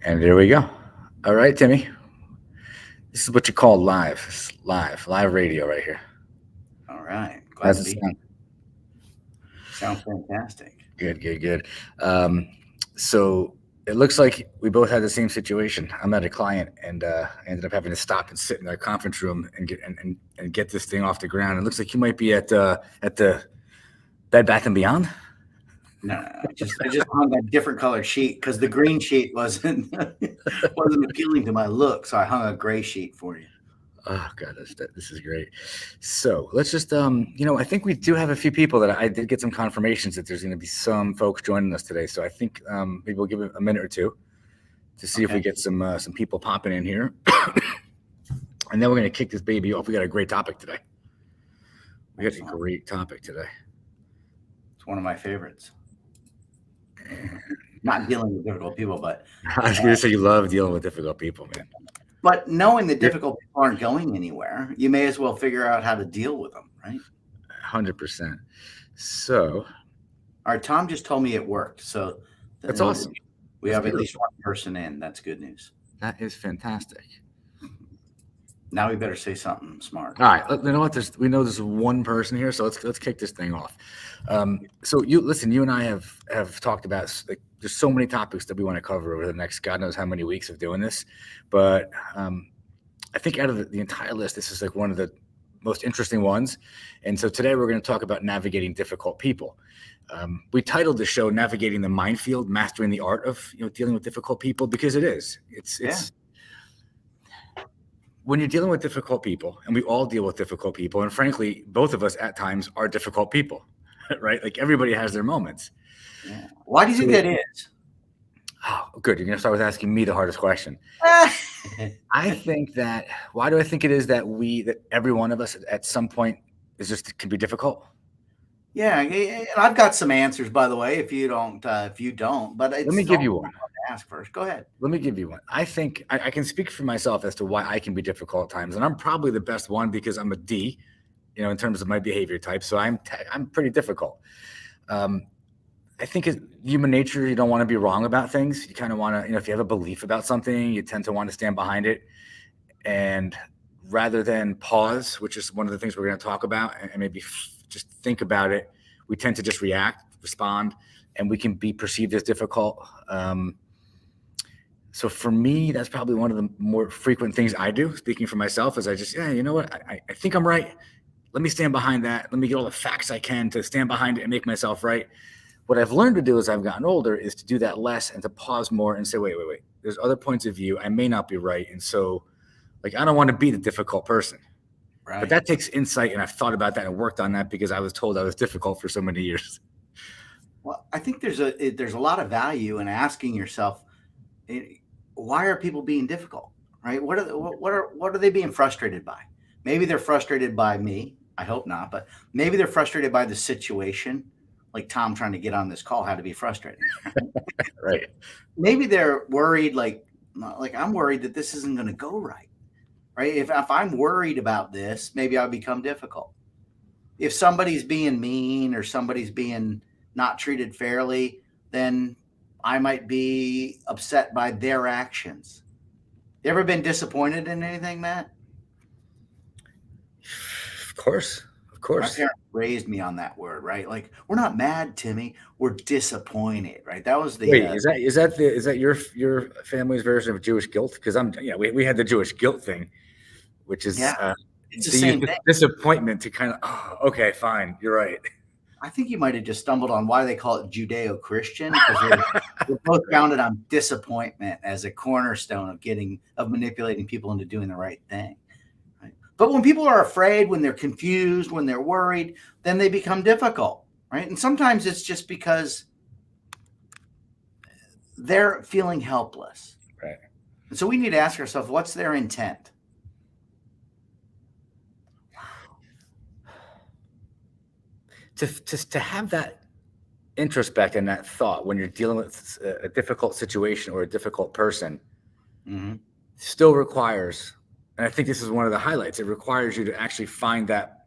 And there we go. All right, Timmy. This is what you call live. It's live radio right here. All right. Glad How's to it be here. sound? Sounds fantastic. Good. Um, so it looks like we both had the same situation. I'm at a client, and I ended up having to stop and sit in our conference room and get this thing off the ground. It looks like you might be at the Bed Bath and Beyond. No. I just hung a different colored sheet because the green sheet wasn't wasn't appealing to my look, so I hung a gray sheet for you. Oh God, this is great. So let's just I think we do have a few people that I did get some confirmations that there's going to be some folks joining us today. So I think maybe we'll give it a minute or two to see if we Okay. get some people popping in here, and then we're going to kick this baby off. We got a great topic today. We got a Excellent. great topic today. It's one of my favorites. Not dealing with difficult people, I was going to say you love dealing with difficult people, man. but knowing that Yeah. difficult people aren't going anywhere, you may as well figure out how to deal with them, right? 100%. So All right, Tom just told me it worked, so that's awesome. we That's have at beautiful. least one person in. That's good news. That is fantastic. Now we better say something smart. All right, you know what? We know there's one person here, so let's kick this thing off. So you listen. You and I have talked about like there's so many topics that we want to cover over the next God knows how many weeks of doing this, but I think out of the entire list, this is like one of the most interesting ones. And so today we're going to talk about navigating difficult people. We titled the show "Navigating the Minefield: Mastering the Art of Dealing with Difficult People" because it is. It's when you're dealing with difficult people, and we all deal with difficult people, and frankly, both of us at times are difficult people, right? Like everybody has their moments. Yeah. Why do you think that is? Oh, good. You're going to start with asking me the hardest question. I think that, why do I think it is that every one of us at some point can be difficult? Yeah, and I've got some answers, by the way. If you don't, but Let me it's give you one. ask first. Go ahead. Let me give you one. I think I can speak for myself as to why I can be difficult at times, and I'm probably the best one because I'm a D, in terms of my behavior type. So I'm pretty difficult. I think it's human nature. You don't want to be wrong about things. You kind of want to, if you have a belief about something, you tend to want to stand behind it, and rather than pause, which is one of the things we're going to talk about, and maybe just think about it, we tend to just respond, and we can be perceived as difficult. So for me, that's probably one of the more frequent things I do. Speaking for myself, is I just, you know what? I think I'm right. Let me stand behind that. Let me get all the facts I can to stand behind it and make myself right. What I've learned to do as I've gotten older is to do that less and to pause more and say, wait. There's other points of view. I may not be right. And so, like, I don't want to be the difficult person. Right. But that takes insight. And I've thought about that and worked on that because I was told I was difficult for so many years. Well, I think there's a lot of value in asking yourself, why are people being difficult? Right? What are they being frustrated by? Maybe they're frustrated by me. I hope not, but maybe they're frustrated by the situation. Like Tom trying to get on this call had to be frustrating. Right. Maybe they're worried, like I'm worried that this isn't going to go right. Right? If I'm worried about this, maybe I'll become difficult. If somebody's being mean or somebody's being not treated fairly, then I might be upset by their actions. You ever been disappointed in anything, Matt? Of course. My parents raised me on that word, right? Like, we're not mad, Timmy. We're disappointed, right? That was the. Wait, is that your family's version of Jewish guilt? Because we had the Jewish guilt thing, which is it's the same thing. Disappointment to kind of okay, fine, you're right. I think you might have just stumbled on why they call it Judeo-Christian, because we're both founded on disappointment as a cornerstone of manipulating people into doing the right thing. Right? But when people are afraid, when they're confused, when they're worried, then they become difficult, right? And sometimes it's just because they're feeling helpless. Right. And so we need to ask ourselves, what's their intent? To have that introspect and that thought when you're dealing with a difficult situation or a difficult person still requires, and I think this is one of the highlights, it requires you to actually find that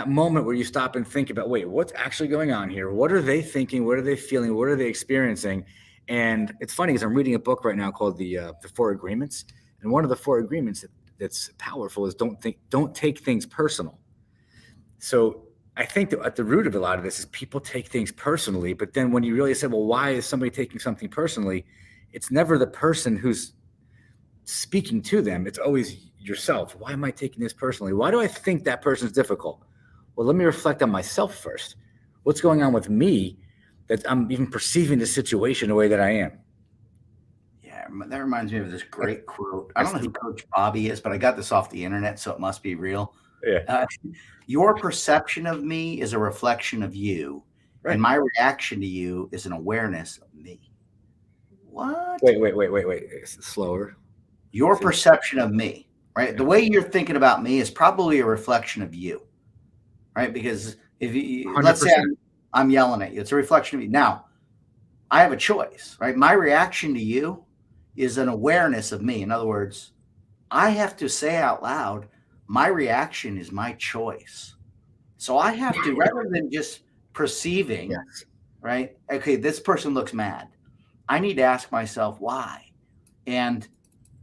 moment where you stop and think about, wait, what's actually going on here? What are they thinking? What are they feeling? What are they experiencing? And it's funny because I'm reading a book right now called the Four Agreements, and one of the four agreements that's powerful is don't take things personal. So I think that at the root of a lot of this is people take things personally, but then when you really say, well, why is somebody taking something personally? It's never the person who's speaking to them. It's always yourself. Why am I taking this personally? Why do I think that person's difficult? Well, let me reflect on myself first. What's going on with me that I'm even perceiving the situation the way that I am? Yeah, that reminds me of this great quote. I don't know who Coach Bobby is, but I got this off the internet, so it must be real. Yeah. Your perception of me is a reflection of you, Right. and my reaction to you is an awareness of me. What? Wait. Slower. Your perception of me, right? Yeah. The way you're thinking about me is probably a reflection of you, right? Because if you, 100%. Let's say I'm yelling at you, it's a reflection of you. Now, I have a choice, right? My reaction to you is an awareness of me. In other words, I have to say out loud, my reaction is my choice. So I have to, rather than just perceiving, yes, right? Okay, this person looks mad. I need to ask myself why. And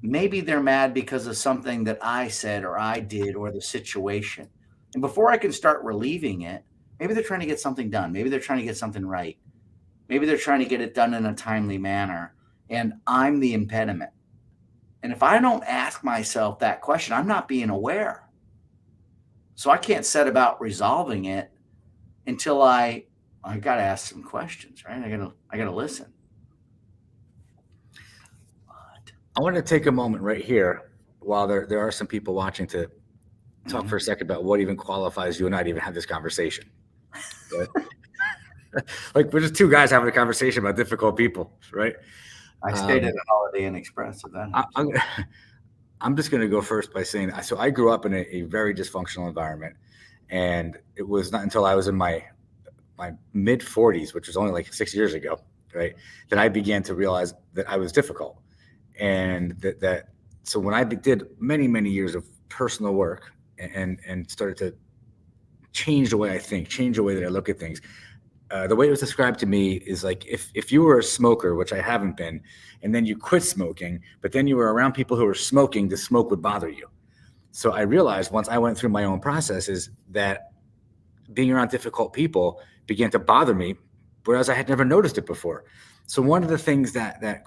maybe they're mad because of something that I said or I did or the situation. And before I can start relieving it, maybe they're trying to get something done. Maybe they're trying to get something right. Maybe they're trying to get it done in a timely manner. And I'm the impediment. And if I don't ask myself that question, I'm not being aware. So I can't set about resolving it until I got to ask some questions, right? I got to listen. I want to take a moment right here while there are some people watching to talk for a second about what even qualifies you and I to even have this conversation. Like we're just two guys having a conversation about difficult people, right? I stayed at a Holiday Inn Express. If that I'm just going to go first by saying, so I grew up in a very dysfunctional environment, and it was not until I was in my mid 40s, which was only like 6 years ago, right, that I began to realize that I was difficult. And so when I did many years of personal work and started to change the way I think, change the way that I look at things, the way it was described to me is like if you were a smoker, which I haven't been, and then you quit smoking, but then you were around people who were smoking, the smoke would bother you. So I realized once I went through my own processes that being around difficult people began to bother me, whereas I had never noticed it before. So one of the things that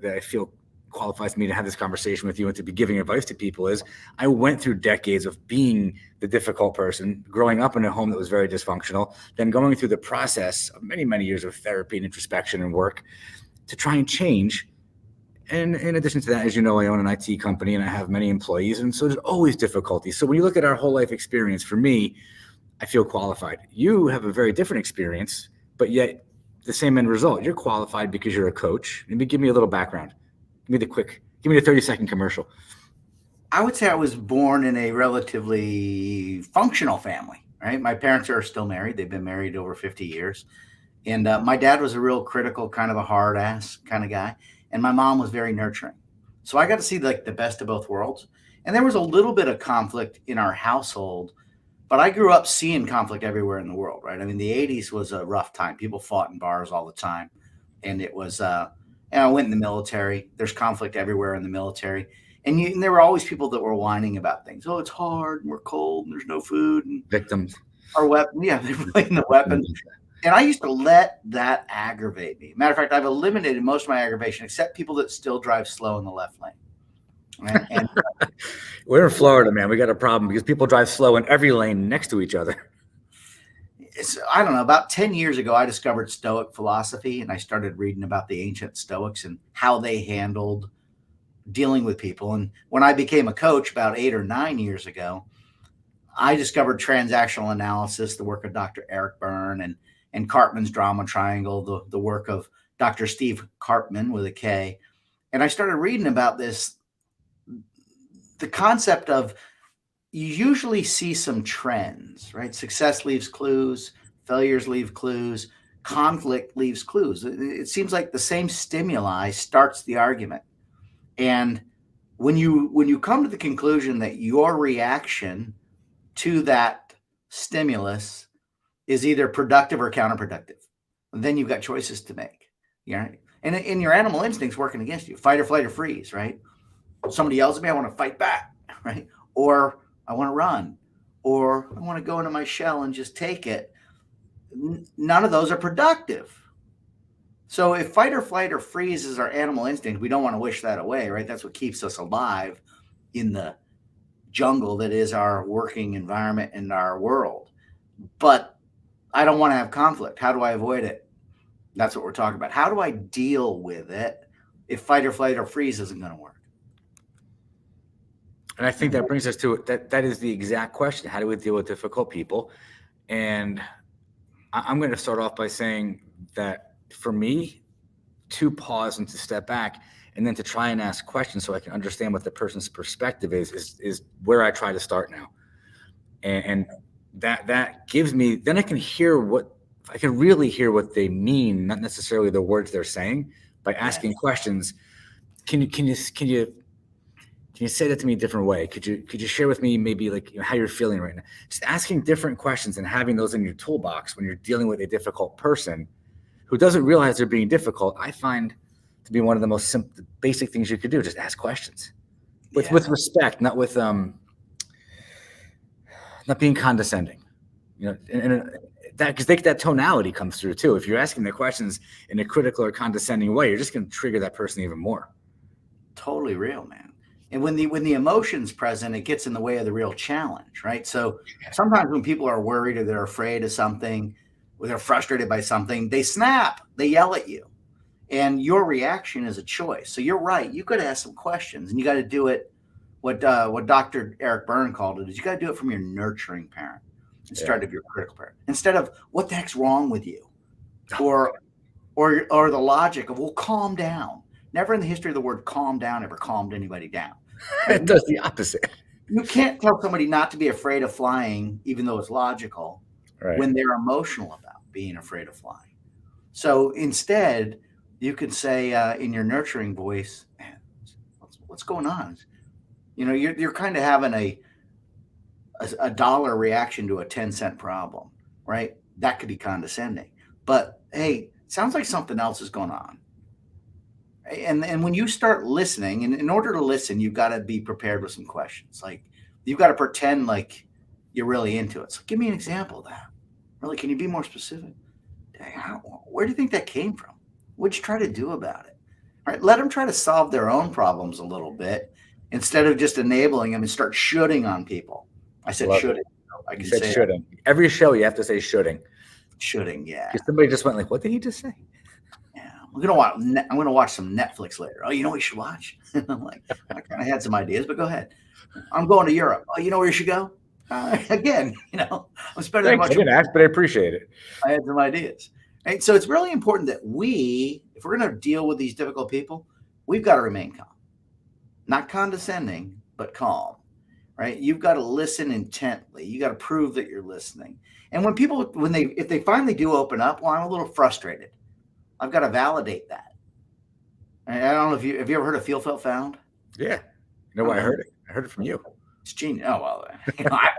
I feel qualifies me to have this conversation with you and to be giving advice to people is I went through decades of being the difficult person, growing up in a home that was very dysfunctional, then going through the process of many years of therapy and introspection and work to try and change. And in addition to that, as you know, I own an IT company and I have many employees. And so there's always difficulties. So when you look at our whole life experience, for me, I feel qualified. You have a very different experience, but yet the same end result. You're qualified because you're a coach. Maybe give me a little background. Give me the 30-second commercial. I would say I was born in a relatively functional family, right? My parents are still married. They've been married over 50 years. And my dad was a real critical, kind of a hard ass kind of guy. And my mom was very nurturing. So I got to see like the best of both worlds. And there was a little bit of conflict in our household, but I grew up seeing conflict everywhere in the world, right? I mean, the 80s was a rough time. People fought in bars all the time. And it was, and I went in the military. There's conflict everywhere in the military. And there were always people that were whining about things. Oh, it's hard and we're cold and there's no food. And victims. Our weapons. Yeah, they were playing the weapons. And I used to let that aggravate me. Matter of fact, I've eliminated most of my aggravation, except people that still drive slow in the left lane. Right? And we're in Florida, man. We got a problem because people drive slow in every lane next to each other. I don't know, about 10 years ago, I discovered Stoic philosophy, and I started reading about the ancient Stoics and how they handled dealing with people. And when I became a coach about 8 or 9 years ago, I discovered transactional analysis, the work of Dr. Eric Byrne and Cartman's drama triangle, the work of Dr. Steve Cartman with a K. And I started reading about this, the concept of you usually see some trends, right? Success leaves clues, failures leave clues, conflict leaves clues. It seems like the same stimuli starts the argument. And when you come to the conclusion that your reaction to that stimulus is either productive or counterproductive, then you've got choices to make. Yeah. And your animal instincts working against you. Fight or flight or freeze, right? Somebody yells at me, I want to fight back, right? Or I want to run, or I want to go into my shell and just take it. None of those are productive. So if fight or flight or freeze is our animal instinct, we don't want to wish that away, right? That's what keeps us alive in the jungle that is our working environment and our world. But I don't want to have conflict. How do I avoid it? That's what we're talking about. How do I deal with it if fight or flight or freeze isn't going to work? And I think that brings us to that. That is the exact question. How do we deal with difficult people? And I'm going to start off by saying that for me, to pause and to step back and then to try and ask questions so I can understand what the person's perspective is where I try to start now. And that gives me, then I can really hear what they mean, not necessarily the words they're saying, by asking questions. Can you say that to me a different way? Could you share with me maybe like how you're feeling right now? Just asking different questions and having those in your toolbox when you're dealing with a difficult person who doesn't realize they're being difficult, I find to be one of the most basic things you could do. Just ask questions with respect, not with not being condescending. And that, because that tonality comes through too. If you're asking the questions in a critical or condescending way, you're just going to trigger that person even more. Totally real, man. And when the emotion's present, it gets in the way of the real challenge, right? So sometimes when people are worried or they're afraid of something, or they're frustrated by something, they snap, they yell at you. And your reaction is a choice. So you're right. You got to ask some questions, and you got to do it. What Dr. Eric Byrne called it is you got to do it from your nurturing parent instead of your critical parent. Instead of what the heck's wrong with you, or the logic of, well, calm down. Never in the history of the word calm down ever calmed anybody down. It does the opposite. You can't tell somebody not to be afraid of flying, even though it's logical, when they're emotional about being afraid of flying. So instead, you could say in your nurturing voice, man, what's going on? You're kind of having a dollar reaction to a 10-cent problem, right? That could be condescending. But hey, sounds like something else is going on. And when you start listening, and in order to listen, you've got to be prepared with some questions. Like you've got to pretend like you're really into it. So give me an example of that. Really, can you be more specific? Where do you think that came from? What'd you try to do about it? All right, let them try to solve their own problems a little bit instead of just enabling them and start shooting on people. I said shooting. I can say shooting. Every show you have to say shooting. Shooting, yeah. Because somebody just went like, "What did he just say?" I'm gonna watch some Netflix later. Oh, you know what you should watch? I'm like, I kind of had some ideas, but go ahead. I'm going to Europe. Oh, you know where you should go? Again, I'm spending that much. I didn't ask, but I appreciate it. I had some ideas. Right? So it's really important that if we're going to deal with these difficult people, we've got to remain calm, not condescending, but calm. Right? You've got to listen intently. You got to prove that you're listening. And if they finally do open up, well, I'm a little frustrated. I've got to validate that. I don't know have you ever heard of Feel, Felt, Found? Yeah. I heard it. I heard it from you. It's genius. Oh, well, I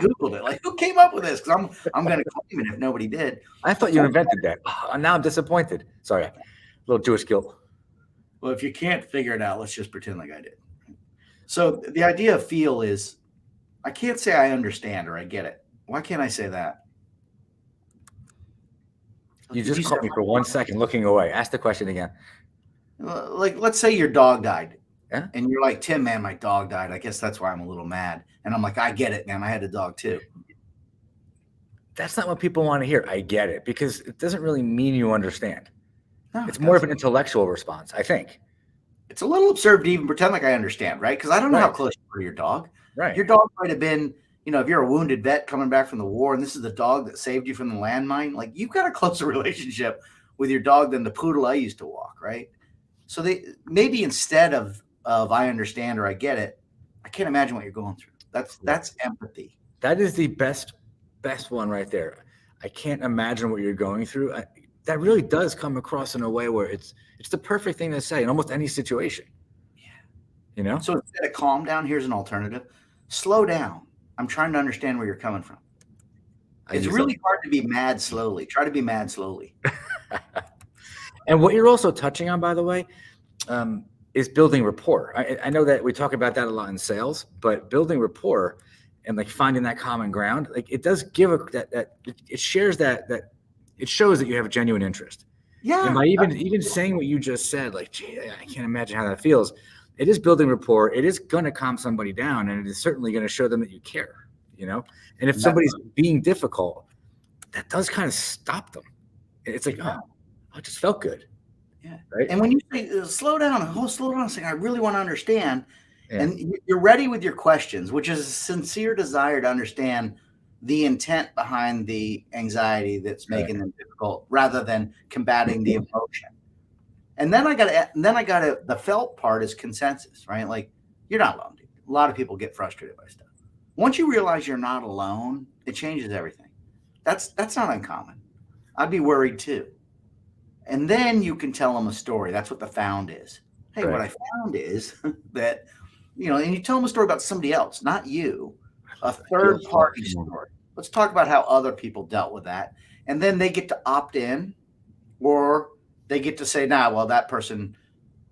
Googled it. Like, who came up with this? Because I'm going to claim it if nobody did. I thought you invented that. Now I'm disappointed. Sorry. A little Jewish guilt. Well, if you can't figure it out, let's just pretend like I did. So the idea of feel is, I can't say I understand or I get it. Why can't I say that? You just caught me for 1 second looking away. Ask the question again. Like, let's say your dog died. Yeah. And you're like, Tim, man, my dog died. I guess that's why I'm a little mad. And I'm like, I get it, man. I had a dog too. That's not what people want to hear. I get it, because it doesn't really mean you understand. No, it's more of an intellectual response, I think. It's a little absurd to even pretend like I understand, right? Because I don't know how close you are to your dog. Right. Your dog might have been, if you're a wounded vet coming back from the war and this is the dog that saved you from the landmine, like you've got a closer relationship with your dog than the poodle I used to walk, right? So maybe instead of I understand or I get it, I can't imagine what you're going through. That's empathy. That is the best one right there. I can't imagine what you're going through. That really does come across in a way where it's the perfect thing to say in almost any situation. Yeah. So instead of calm down, here's an alternative. Slow down. I'm trying to understand where you're coming from. It's really hard to be mad slowly. Try to be mad slowly. And what you're also touching on, by the way, is building rapport. I know that we talk about that a lot in sales, but building rapport and like finding that common ground, like it does give it shares that it shows that you have a genuine interest. Yeah. And by even saying what you just said, like, gee, I can't imagine how that feels. It is building rapport. It is going to calm somebody down, and it is certainly going to show them that you care, you know? And if somebody's being difficult, that does kind of stop them. It's like, oh, it just felt good. Yeah. Right. And when you say slow down a second, I really want to understand. Yeah. And you're ready with your questions, which is a sincere desire to understand the intent behind the anxiety that's making them difficult rather than combating the emotion. And then the felt part is consensus, right? Like, you're not alone, dude. A lot of people get frustrated by stuff. Once you realize you're not alone, it changes everything. That's not uncommon. I'd be worried too. And then you can tell them a story. That's what the found is. Hey, what I found is that, and you tell them a story about somebody else, not you, a third party story. Let's talk about how other people dealt with that. And then they get to opt in, or they get to say, well, that person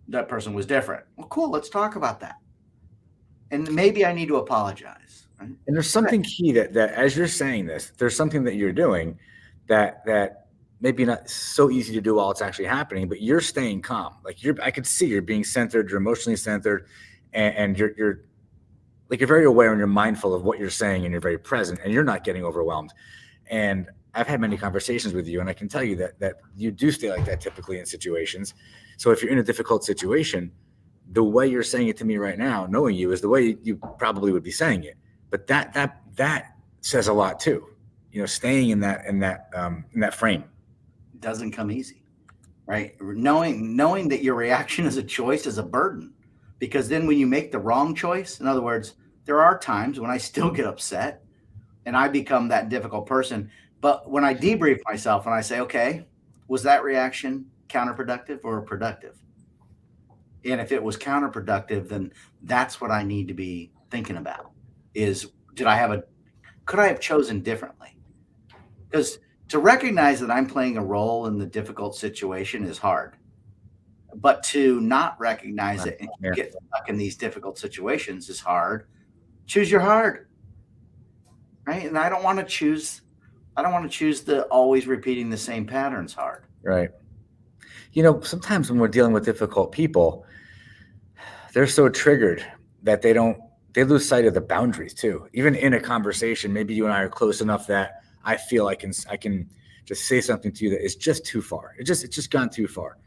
was different. Well, cool. Let's talk about that. And maybe I need to apologize. Right? And there's something key that as you're saying this, there's something that you're doing that maybe not so easy to do while it's actually happening, but you're staying calm. Like I could see you're being centered, you're emotionally centered, and you're very aware and you're mindful of what you're saying, and you're very present, and you're not getting overwhelmed. And I've had many conversations with you, and I can tell you that you do stay like that typically in situations. So if you're in a difficult situation, the way you're saying it to me right now, knowing you, is the way you probably would be saying it. But that says a lot too. Staying in that frame. Doesn't come easy, right? Knowing that your reaction is a choice is a burden, because then when you make the wrong choice, in other words, there are times when I still get upset and I become that difficult person. But when I debrief myself and I say, okay, was that reaction counterproductive or productive? And if it was counterproductive, then that's what I need to be thinking about is, could I have chosen differently? Because to recognize that I'm playing a role in the difficult situation is hard, but to not recognize it and get stuck in these difficult situations is hard. Choose your hard, right? And I don't want to choose the always repeating the same patterns hard. Right. Sometimes when we're dealing with difficult people, they're so triggered that they lose sight of the boundaries too. Even in a conversation, maybe you and I are close enough that I feel I can just say something to you that is just too far. It's just gone too far.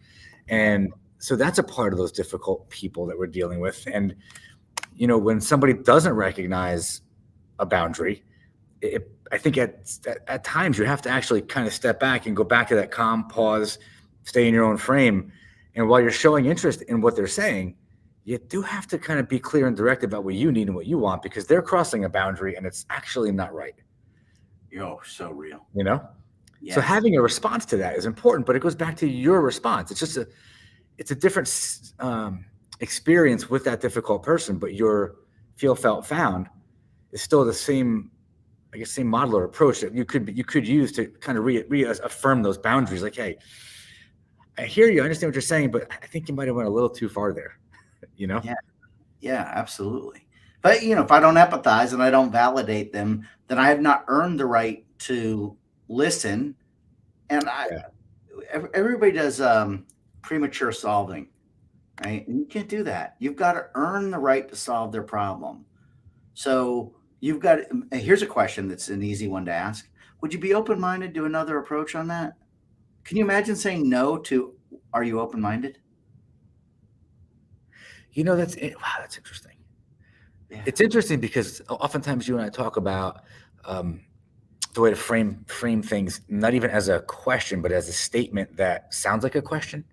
And so that's a part of those difficult people that we're dealing with. And, when somebody doesn't recognize a boundary, I think at times you have to actually kind of step back and go back to that calm, pause, stay in your own frame. And while you're showing interest in what they're saying, you do have to kind of be clear and direct about what you need and what you want, because they're crossing a boundary and it's actually not right. So real. Yes. So having a response to that is important, but it goes back to your response. It's a different experience with that difficult person, but your feel, felt, found is still the same, same model or approach that you could use to kind of reaffirm those boundaries. Like, hey, I hear you, I understand what you're saying, but I think you might have went a little too far there. Yeah, absolutely. But if I don't empathize and I don't validate them, then I have not earned the right to listen. And everybody does premature solving, right? And you can't do that. You've got to earn the right to solve their problem. So here's a question that's an easy one to ask. Would you be open-minded to another approach on that? Can you imagine saying no to, are you open-minded? That's it. Wow, that's interesting. Yeah. It's interesting because oftentimes you and I talk about the way to frame things, not even as a question, but as a statement that sounds like a question.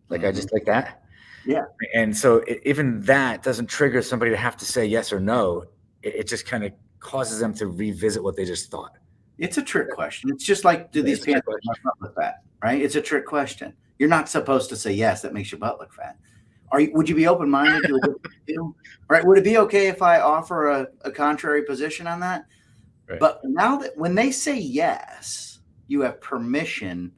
Like, I just like that. Yeah. And so even that doesn't trigger somebody to have to say yes or no. It just kind of causes them to revisit what they just thought. It's a trick question. It's just like, do these pants make my butt look fat? Right? It's a trick question. You're not supposed to say yes, that makes your butt look fat. Would you be open-minded to it? Right? Would it be okay if I offer a contrary position on that? Right. But now that when they say yes, you have permission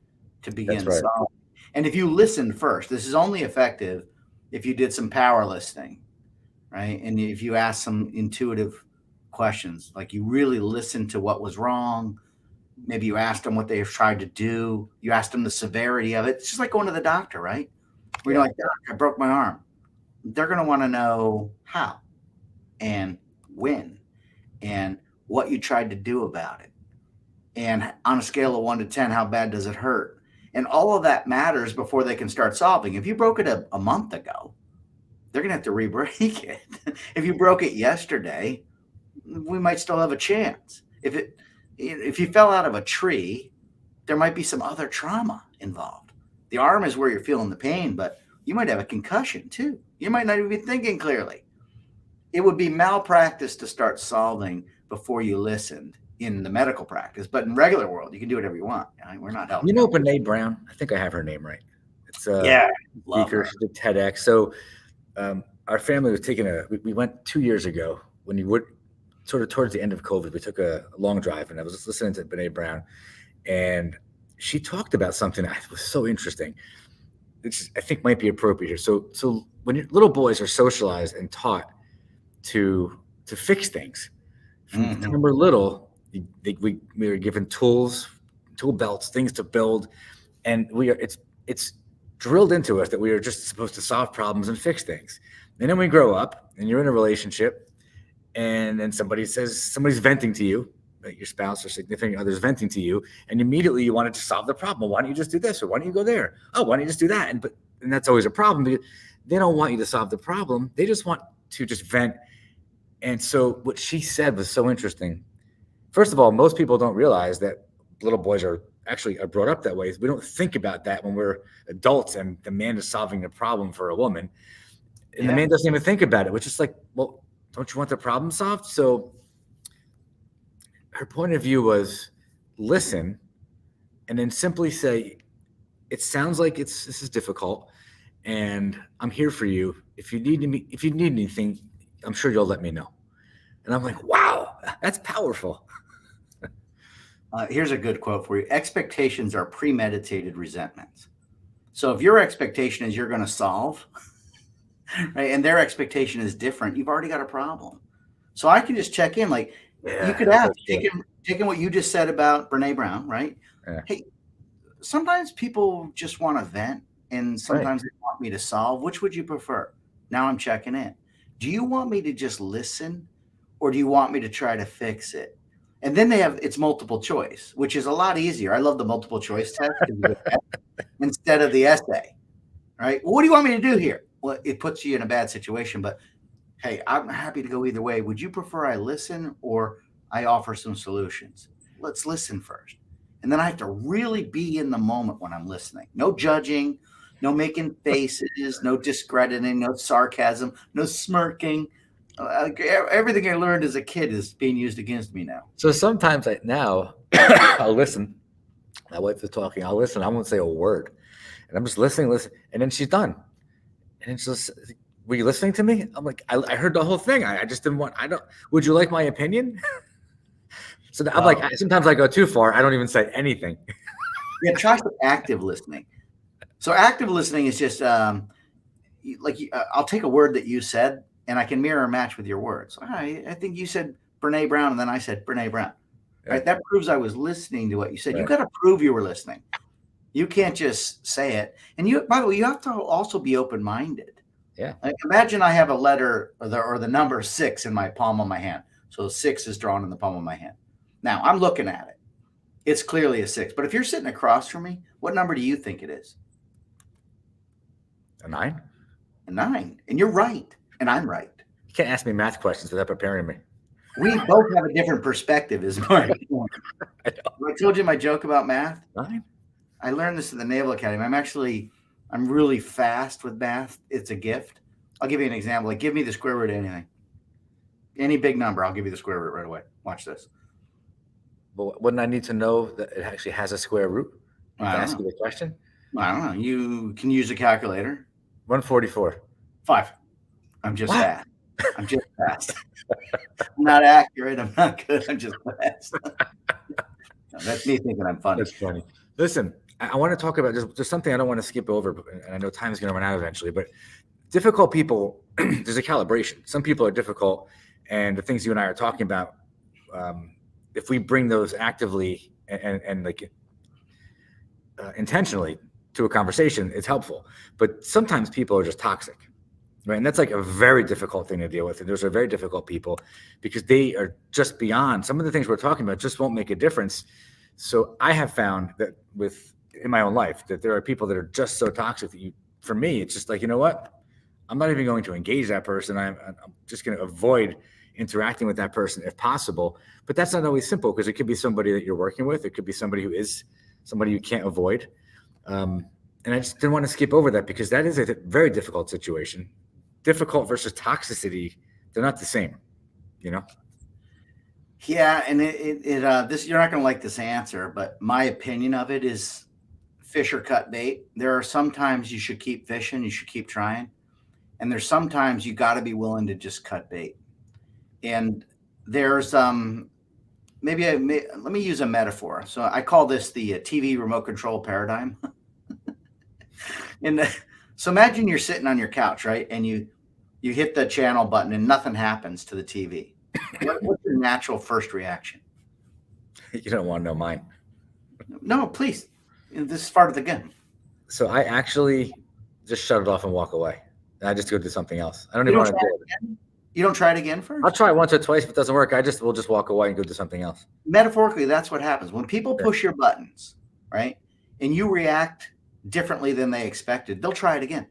to begin solving. And if you listened first, this is only effective if you did some power listening, right? And if you asked some intuitive questions, like you really listened to what was wrong. Maybe you asked them what they've tried to do. You asked them the severity of it. It's just like going to the doctor, right? Where you're like, Doc, I broke my arm. They're going to want to know how and when and what you tried to do about it. And on a scale of 1 to 10, how bad does it hurt? And all of that matters before they can start solving. If you broke it a month ago, they're going to have to re-break it. If you broke it yesterday, we might still have a chance. If you fell out of a tree, there might be some other trauma involved. The arm is where you're feeling the pain, but you might have a concussion too. You might not even be thinking clearly. It would be malpractice to start solving before you listened in the medical practice, but in regular world, you can do whatever you want. We're not helping. You know Brene Brown? I think I have her name right. It's yeah, speaker. She did TEDx. So our family was we went 2 years ago when you would sort of towards the end of COVID, we took a long drive and I was just listening to Brene Brown and she talked about something that was so interesting, which I think might be appropriate here. So when little boys are socialized and taught to fix things from the time we're little, we were given tools, tool belts, things to build, and it's drilled into us that we are just supposed to solve problems and fix things. And then we grow up and you're in a relationship and then somebody's venting to you, like your spouse or significant other's venting to you, and immediately you wanted to solve the problem. Well, why don't you just do this? Or why don't you go there? Oh, why don't you just do that? And that's always a problem because they don't want you to solve the problem. They just want to just vent. And so what she said was so interesting. First of all, most people don't realize that little boys are brought up that way. We don't think about that when we're adults and the man is solving the problem for a woman. And the man doesn't even think about it, which is like, well, don't you want the problem solved? So her point of view was listen and then simply say, it sounds like this is difficult and I'm here for you. If you need anything, I'm sure you'll let me know. And I'm like, wow, that's powerful. Here's a good quote for you. Expectations are premeditated resentments. So if your expectation is you're going to solve, right, and their expectation is different, you've already got a problem. So I can just check in. Like you could ask, taking what you just said about Brene Brown, right? Yeah. Hey, sometimes people just want to vent and sometimes they want me to solve. Which would you prefer? Now I'm checking in. Do you want me to just listen or do you want me to try to fix it? And then it's multiple choice, which is a lot easier. I love the multiple choice test instead of the essay, right? Well, what do you want me to do here? Well, it puts you in a bad situation, but hey, I'm happy to go either way. Would you prefer I listen or I offer some solutions? Let's listen first. And then I have to really be in the moment when I'm listening. No judging, no making faces, no discrediting, no sarcasm, no smirking. Everything I learned as a kid is being used against me now. So sometimes now I'll listen. My wife is talking. I'll listen. I won't say a word. And I'm just listening. And then she's done. And it's just, were you listening to me? I'm like, I heard the whole thing. I just didn't would you like my opinion? So I'm like, sometimes I go too far. I don't even say anything. Yeah, try some active listening. So active listening is just I'll take a word that you said and I can mirror match with your words. I think you said Brene Brown and then I said Brene Brown. Yeah. Right? That proves I was listening to what you said. Right. You got to prove you were listening. You can't just say it. And by the way, you have to also be open-minded. Yeah. Like imagine I have a letter or the number 6 in my palm of my hand. So 6 is drawn in the palm of my hand. Now I'm looking at it. It's clearly a 6. But if you're sitting across from me, what number do you think it is? A 9. A 9. And you're right. And I'm right. You can't ask me math questions without preparing me. We both have a different perspective, is my point. I told you my joke about math. 9. I learned this at the Naval Academy. I'm really fast with math. It's a gift. I'll give you an example. Like, give me the square root of anything. Any big number, I'll give you the square root right away. Watch this. But wouldn't I need to know that it actually has a square root? To ask you the question? I don't know. You can use a calculator. 144. 5. I'm just fast. I'm just fast. I'm not accurate. I'm not good. I'm just fast. That's me thinking I'm funny. That's funny. Listen, I want to talk about just something I don't want to skip over, and I know time's going to run out eventually, but difficult people, there's a calibration. Some people are difficult, and the things you and I are talking about, if we bring those actively and like intentionally to a conversation, it's helpful. But sometimes people are just toxic, right? And that's like a very difficult thing to deal with. And those are very difficult people because they are just beyond some of the things we're talking about, just won't make a difference. So I have found that in my own life, that there are people that are just so toxic that for me, it's just like, you know what? I'm not even going to engage that person. I'm just going to avoid interacting with that person if possible. But that's not always simple because it could be somebody that you're working with. It could be somebody who is somebody you can't avoid. And I just didn't want to skip over that because that is a very difficult situation. Difficult versus toxicity, they're not the same, you know? Yeah, and this, you're not going to like this answer, but my opinion of it is fish or cut bait. There are sometimes you should keep fishing, you should keep trying, and there's sometimes you got to be willing to just cut bait. And there's let me use a metaphor. So I call this the TV remote control paradigm. So imagine you're sitting on your couch, right, and you hit the channel button and nothing happens to the TV. What's your natural first reaction? You don't want to know mine. No, please. This is part of the game. So I actually just shut it off and walk away. And I just go do something else. I don't even want to do it. You don't try it again first? I'll try it once or twice. If it doesn't work, we'll just walk away and go do something else. Metaphorically, that's what happens. When people push your buttons, right, and you react differently than they expected, they'll try it again.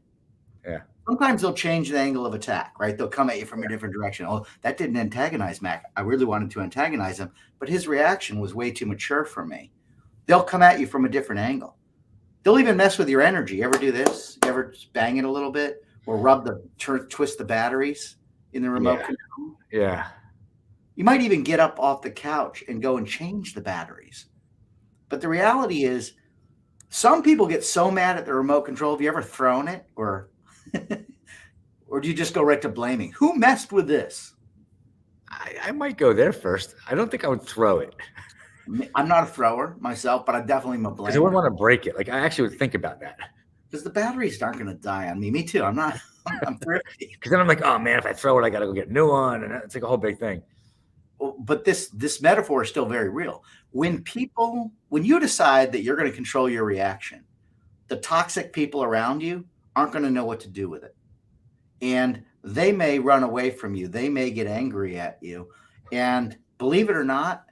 Yeah. Sometimes they'll change the angle of attack, right? They'll come at you from a different direction. Oh, that didn't antagonize Mac. I really wanted to antagonize him, but his reaction was way too mature for me. They'll come at you from a different angle. They'll even mess with your energy. You ever do this? You ever bang it a little bit or twist the batteries in the remote control? Yeah. You might even get up off the couch and go and change the batteries. But the reality is, some people get so mad at the remote control. Have you ever thrown it or do you just go right to blaming? Who messed with this? I might go there first. I don't think I would throw it. I'm not a thrower myself, but I definitely am a blamer. Because I wouldn't want to break it. Like I actually would think about that. Because the batteries aren't going to die on me. Me too. I'm thrifty. Because then I'm like, oh man, if I throw it, I got to go get a new one. And it's like a whole big thing. But this metaphor is still very real. When you decide that you're going to control your reaction, the toxic people around you aren't going to know what to do with it. And they may run away from you. They may get angry at you. And believe it or not,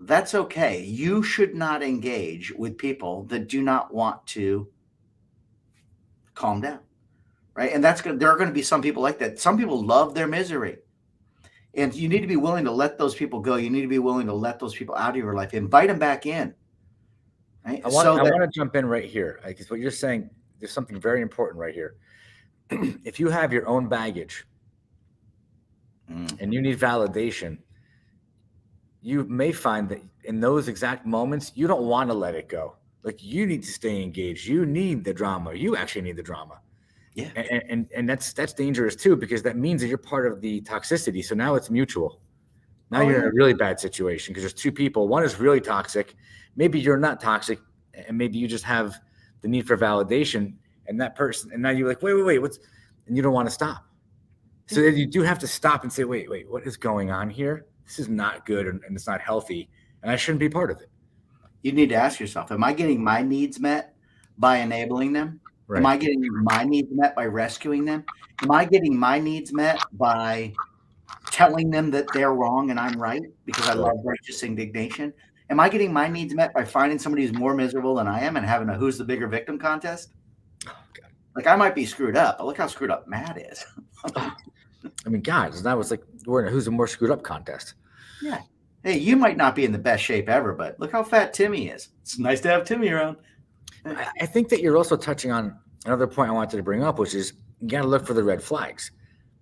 that's okay. You should not engage with people that do not want to calm down, right? And there are going to be some people like that. Some people love their misery. And you need to be willing to let those people go. You need to be willing to let those people out of your life. Invite them back in. Right? I want to jump in right here because what you're saying, there's something very important right here. If you have your own baggage and you need validation, you may find that in those exact moments, you don't want to let it go. Like you need to stay engaged. You need the drama. You actually need the drama. Yeah. And that's dangerous too, because that means that you're part of the toxicity. So now it's mutual. Now you're in a really bad situation because there's two people. One is really toxic. Maybe you're not toxic and maybe you just have the need for validation and that person. And now you're like, wait, and you don't want to stop. So then you do have to stop and say, wait, what is going on here? This is not good and it's not healthy. And I shouldn't be part of it. You need to ask yourself, am I getting my needs met by enabling them? Right. Am I getting my needs met by rescuing them? Am I getting my needs met by telling them that they're wrong and I'm right because I love righteous indignation? Am I getting my needs met by finding somebody who's more miserable than I am and having a who's the bigger victim contest? Oh, God. Like I might be screwed up, but look how screwed up Matt is. I mean, guys, that was like we're in a who's the more screwed up contest. Yeah. Hey, you might not be in the best shape ever, but look how fat Timmy is. It's nice to have Timmy around. I think that you're also touching on another point I wanted to bring up, which is you got to look for the red flags.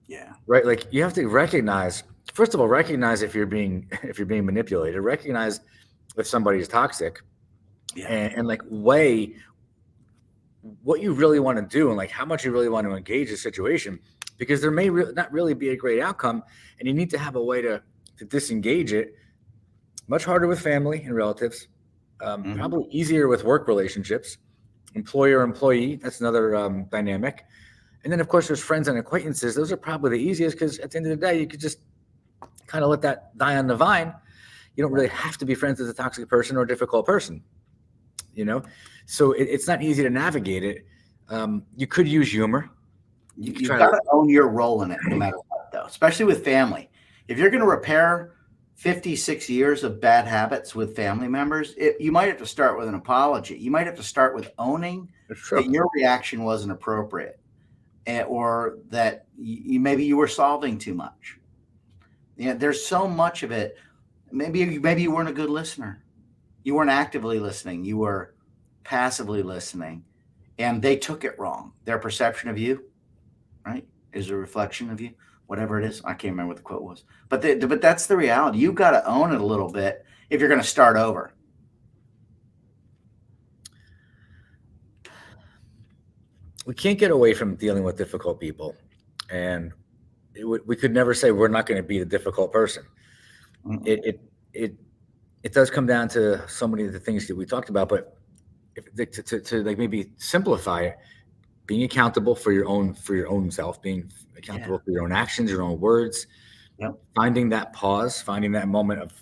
Yeah. Right. Like you have to recognize, first of all, if you're being manipulated, recognize if somebody is toxic, and like weigh what you really want to do and like how much you really want to engage the situation, because there may not really be a great outcome, and you need to have a way to disengage it. Much harder with family and relatives. Probably easier with work relationships, employer-employee. That's another dynamic. And then, of course, there's friends and acquaintances. Those are probably the easiest because at the end of the day, you could just kind of let that die on the vine. You don't really have to be friends with a toxic person or a difficult person, So it's not easy to navigate it. You could use humor. You've got to own your role in it, no matter what, though, especially with family. If you're going to repair 56 years of bad habits with family members, you might have to start with an apology. You might have to start with owning that your reaction wasn't appropriate, or that maybe you were solving too much. There's so much of it. Maybe you weren't a good listener. You weren't actively listening. You were passively listening, and they took it wrong. Their perception of you, right, is a reflection of you. Whatever it is, I can't remember what the quote was, but that's the reality. You've got to own it a little bit if you're going to start over. We can't get away from dealing with difficult people, and we could never say we're not going to be the difficult person. It does come down to so many of the things that we talked about, but to like maybe simplify it, being accountable for your own self, being accountable for your own actions, your own words, finding that pause, finding that moment of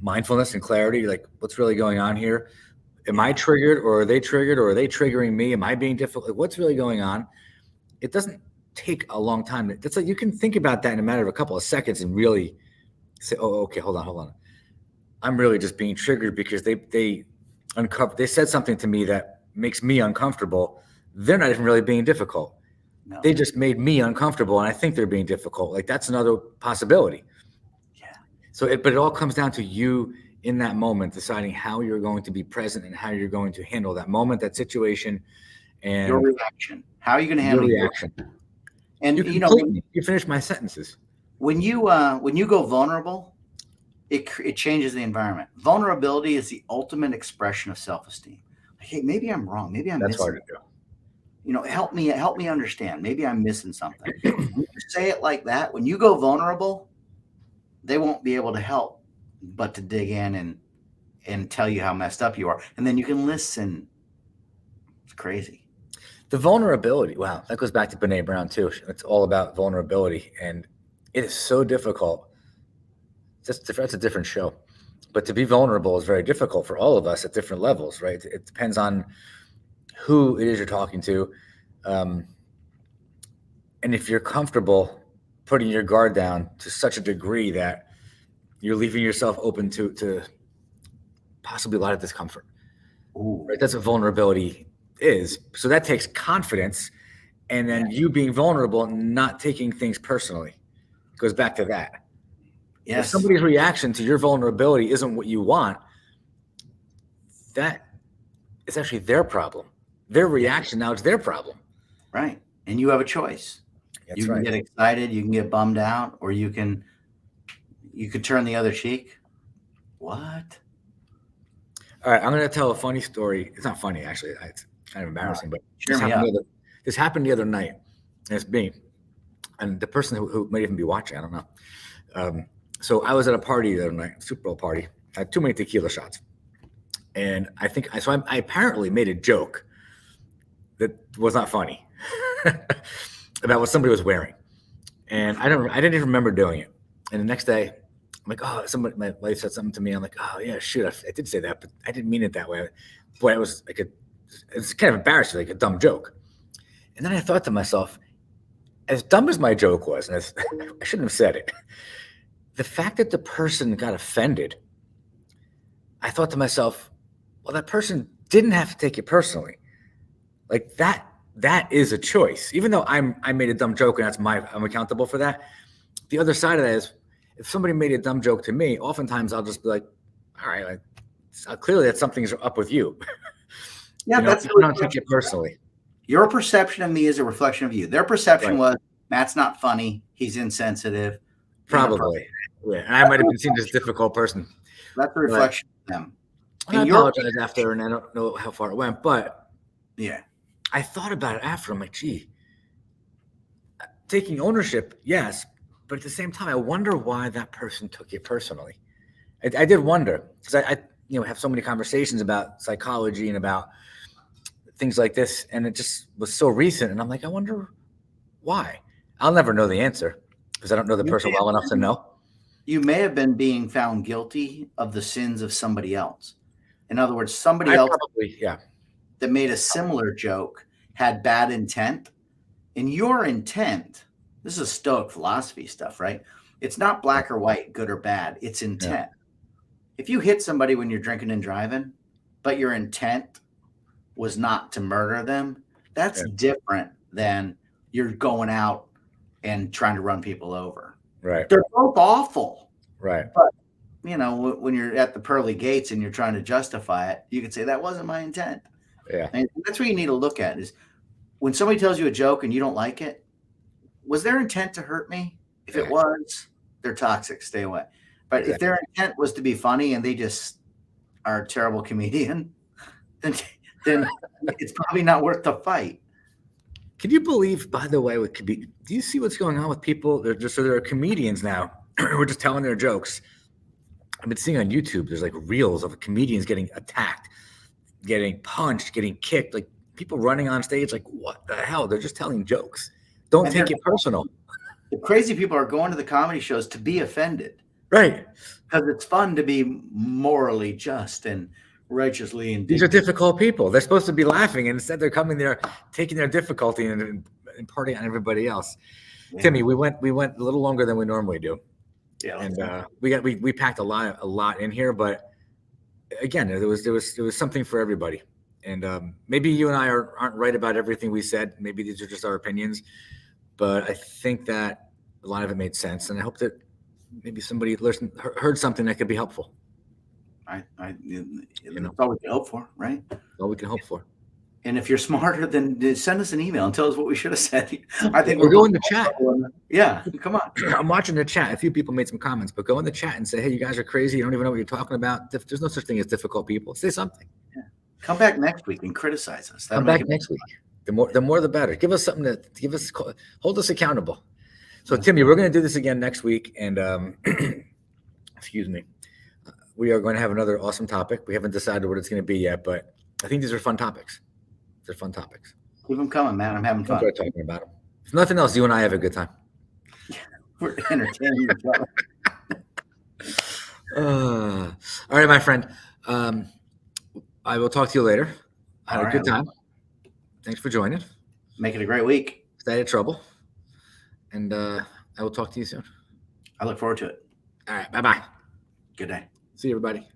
mindfulness and clarity, like what's really going on here. Am I triggered, or are they triggered, or are they triggering me? Am I being difficult? Like, what's really going on? It doesn't take a long time. That's like, you can think about that in a matter of a couple of seconds and really say, oh, okay, hold on. I'm really just being triggered because they said something to me that makes me uncomfortable. They're not even really being difficult. No. They just made me uncomfortable, and I think they're being difficult. Like, that's another possibility. Yeah. But it all comes down to you in that moment, deciding how you're going to be present and how you're going to handle that moment, that situation, and your reaction. How are you going to handle your reaction? And you finish my sentences. When you go vulnerable, it changes the environment. Vulnerability is the ultimate expression of self-esteem. Like, hey, maybe I'm wrong. Maybe I'm That's missing. hard to do. Help me understand. Maybe I'm missing something. When you say it like that, when you go vulnerable, they won't be able to help but to dig in and tell you how messed up you are. And then you can listen. It's crazy. The vulnerability. Wow. That goes back to Brene Brown too. It's all about vulnerability. And it is so difficult. That's a different show. But to be vulnerable is very difficult for all of us at different levels, right? It depends on who it is you're talking to. And if you're comfortable putting your guard down to such a degree that you're leaving yourself open to possibly a lot of discomfort. Ooh. Right? That's what vulnerability is. So that takes confidence, and then you being vulnerable and not taking things personally. It goes back to that. Yes. If somebody's reaction to your vulnerability isn't what you want, that is actually their problem. Their reaction now is their problem. Right. And you have a choice. You can get excited, you can get bummed out, or you could turn the other cheek. What? All right, I'm going to tell a funny story. It's not funny, actually. It's kind of embarrassing, but this happened the other night. And it's me. And the person who might even be watching, I don't know. So I was at a party the other night, Super Bowl party. I had too many tequila shots. And I apparently made a joke that was not funny about what somebody was wearing. And I didn't even remember doing it. And the next day, I'm like, my wife said something to me. I'm like, oh yeah, shoot, I did say that, but I didn't mean it that way. Boy, it was like it's kind of embarrassing, like a dumb joke. And then I thought to myself, as dumb as my joke was, and I shouldn't have said it, the fact that the person got offended, I thought to myself, well, that person didn't have to take it personally. Like that is a choice. Even though I made a dumb joke and I'm accountable for that. The other side of that is, if somebody made a dumb joke to me, oftentimes I'll just be like, all right, clearly that something's up with you. Yeah, that's you don't take it personally. Your perception of me is a reflection of you. Their perception was, Matt's not funny. He's insensitive. Probably. Yeah, and I might have been seen as a difficult person. That's a reflection of them. I apologize after, and I don't know how far it went, but yeah, I thought about it after. I'm like, gee, taking ownership, yes. But at the same time, I wonder why that person took it personally. I did wonder, because have so many conversations about psychology and about things like this, and it just was so recent. And I'm like, I wonder why. I'll never know the answer because I don't know the person well enough to know. You may have been being found guilty of the sins of somebody else. In other words, somebody else that made a similar joke had bad intent, and your intent, this is Stoic philosophy stuff, right? It's not black or white, good or bad. It's intent. If you hit somebody when you're drinking and driving, but your intent was not to murder them, that's different than you're going out and trying to run people over. Right. They're both awful. Right. But, when you're at the pearly gates and you're trying to justify it, you can say that wasn't my intent. Yeah. And that's what you need to look at is when somebody tells you a joke and you don't like it, was their intent to hurt me? If it was, they're toxic. Stay away. But if their intent was to be funny and they just are a terrible comedian, then it's probably not worth the fight. Can you believe, by the way, do you see what's going on with people? There are comedians now who are just telling their jokes. I've been seeing on YouTube, there's like reels of comedians getting attacked, getting punched, getting kicked, like people running on stage. Like, what the hell? They're just telling jokes. Don't take it personal. The crazy people are going to the comedy shows to be offended. Right. Because it's fun to be morally just and righteously indignant. These are difficult people. They're supposed to be laughing, and instead they're coming there, taking their difficulty and imparting on everybody else. Yeah. Timmy, we went a little longer than we normally do. Yeah. And we packed a lot in here, but again, there was something for everybody. And maybe you and I aren't right about everything we said. Maybe these are just our opinions, but I think that a lot of it made sense, and I hope that maybe somebody heard something that could be helpful. That's all we can hope for, right? All we can hope for. And if you're smarter, then send us an email and tell us what we should have said. I think we'll go in the chat. Yeah, come on. I'm watching the chat. A few people made some comments, but go in the chat and say, hey, you guys are crazy. You don't even know what you're talking about. There's no such thing as difficult people. Say something. Yeah. Come back next week and criticize us. Come back next week. The more, the better. Give us something hold us accountable. So, Timmy, we're going to do this again next week. And excuse me. We are going to have another awesome topic. We haven't decided what it's going to be yet, but I think these are fun topics. They're fun topics. Keep them coming, man. I'm having fun. Enjoy talking about them. If nothing else, you and I have a good time. We're entertaining each other. All right, my friend. I will talk to you later. I had a good time. Thanks for joining. Make it a great week. Stay out of trouble. And I will talk to you soon. I look forward to it. All right. Bye-bye. Good day. See you, everybody.